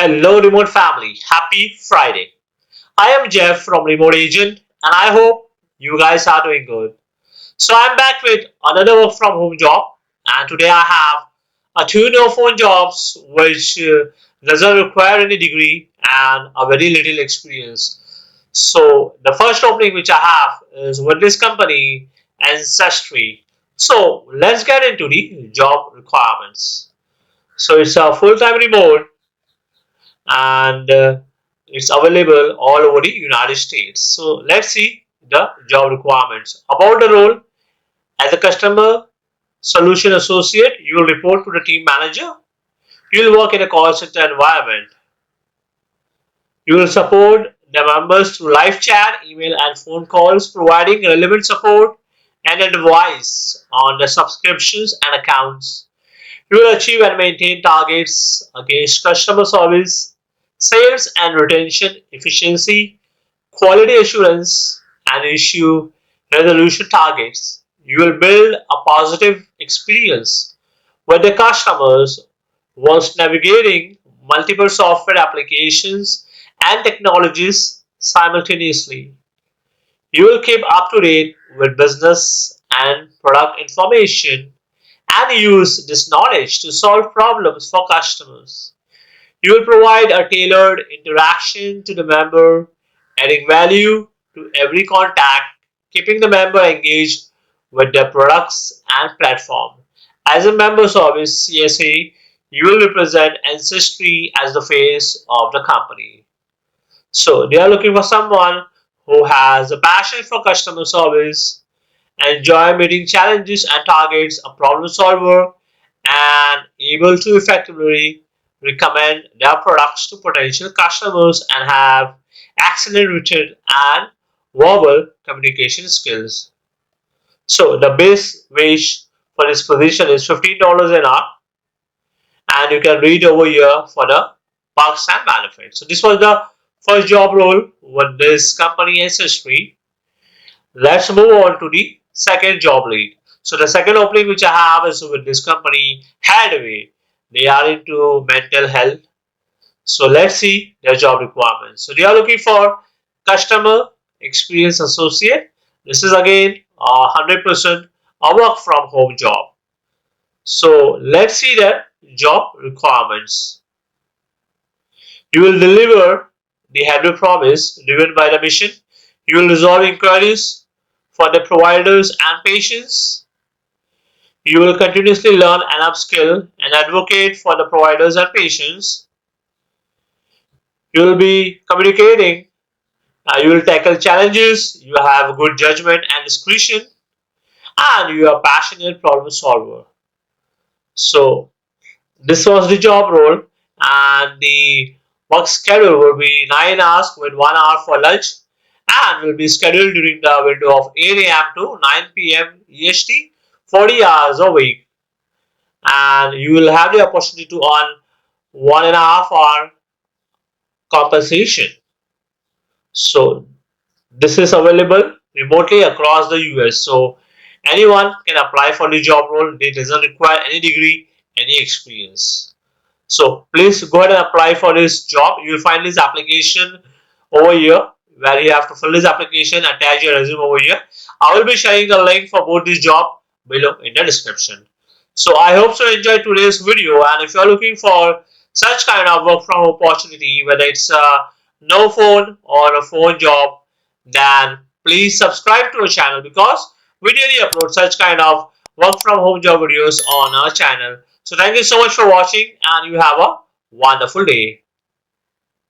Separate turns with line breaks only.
Hello, remote family. Happy Friday. I am Jeff from Remote Agent, and I hope you guys are doing good. So, I'm back with another work from home job, and today I have two no phone jobs which doesn't require any degree and a very little experience. So, the first opening which I have is with this company, Ancestry. So, let's get into the job requirements. So, it's a full time remote and it's available all over the United States. So let's see the job requirements. About the role, as a customer solution associate, you will report to the team manager. You will work in a call center environment. You will support the members through live chat, email, and phone calls, providing relevant support and advice on the subscriptions and accounts. You will achieve and maintain targets against customer service, sales and retention efficiency, quality assurance, and issue resolution targets. You will build a positive experience with the customers whilst navigating multiple software applications and technologies simultaneously. You will keep up to date with business and product information and use this knowledge to solve problems for customers. You will provide a tailored interaction to the member, adding value to every contact, keeping the member engaged with their products and platform. As a member service CSA, you will represent Ancestry as the face of the company. So they are looking for someone who has a passion for customer service, enjoy meeting challenges and targets, a problem solver, and able to effectively recommend their products to potential customers and have excellent written and verbal communication skills. So the base wage for this position is $15 an hour, and you can read over here for the perks and benefits. So this was the first job role with this company Ancestry. Let's move on to the second job lead. So the second opening which I have is with this company Headway. They are into mental health. So let's see their job requirements. So they are looking for customer experience associate. This is again 100% a work from home job. So let's see their job requirements. You will deliver the Headway promise driven by the mission. You will resolve inquiries for the providers and patients. You will continuously learn and upskill and advocate for the providers and patients. You will be communicating. You will tackle challenges. You have good judgment and discretion, and you are passionate problem solver. So this was the job role, and the work schedule will be 9 hours with 1 hour for lunch, and will be scheduled during the window of 8 a.m. to 9 p.m. EST, 40 hours a week, and you will have the opportunity to earn 1.5 hour compensation. So this is available remotely across the US. So anyone can apply for the job role. It doesn't require any degree, any experience. So please go ahead and apply for this job. You will find this application over here where you have to fill this application, attach your resume over here. I will be sharing the link for both this job below in the description. So I hope you enjoyed today's video, and if you are looking for such kind of work from home opportunity, whether it's a no phone or a phone job, then please subscribe to our channel because we daily upload such kind of work from home job videos on our channel. So thank you so much for watching, and you have a wonderful day.